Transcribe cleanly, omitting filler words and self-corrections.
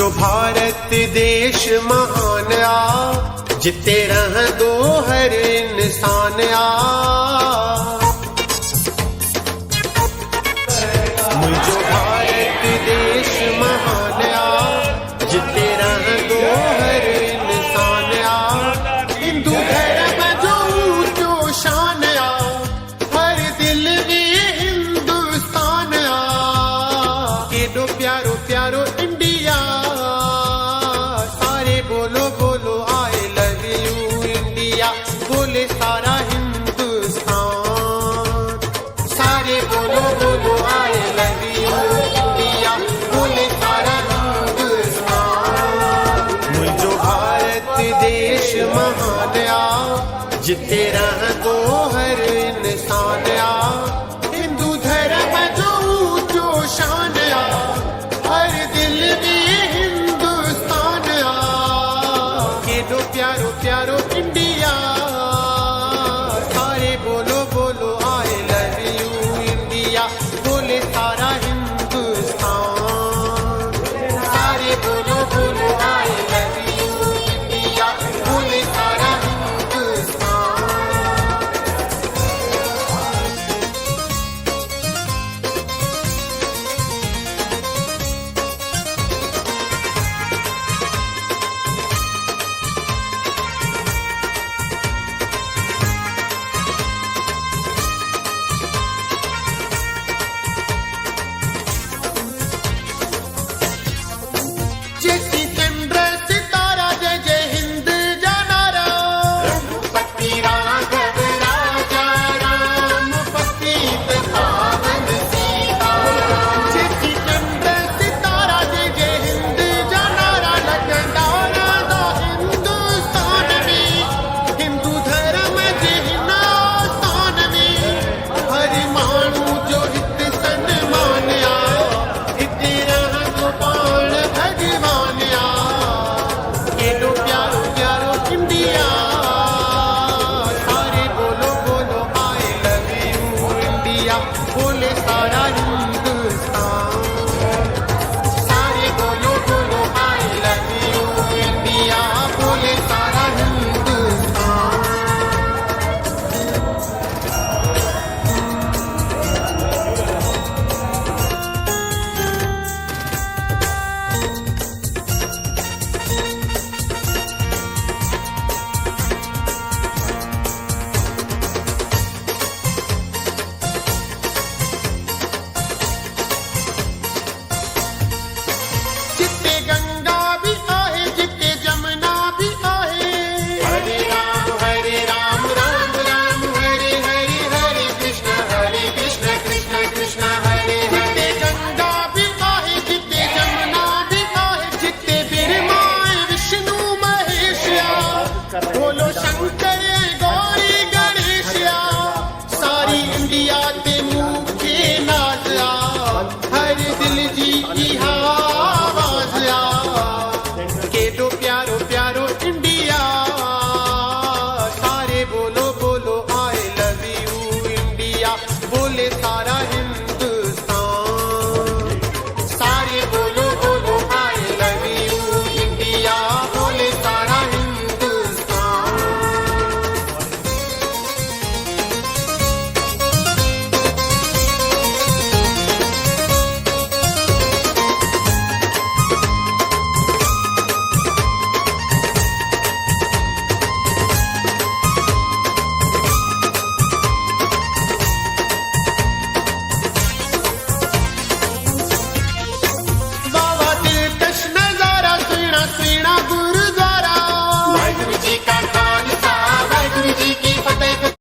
मुझो भारत देश महान आ, जिते रह दो हर इंसान आ। मुझो भारत देश महान आ, जिते रह दो हर इंसान आ। हिंदू धर्म जो ऊंचो शान आ, हर दिल में हिंदुस्तान आ। केडो प्यारो प्यारो इंडिया, सारे बोलो बोलो आई लव यू इंडिया। बोले सारा हिंदुस्तान, सारे बोलो बोलो आई लव यू इंडिया। बोले सारा हिंदुस्तान। मुझो भारत देश महान आ, जिते रह दो हर इंसान आ।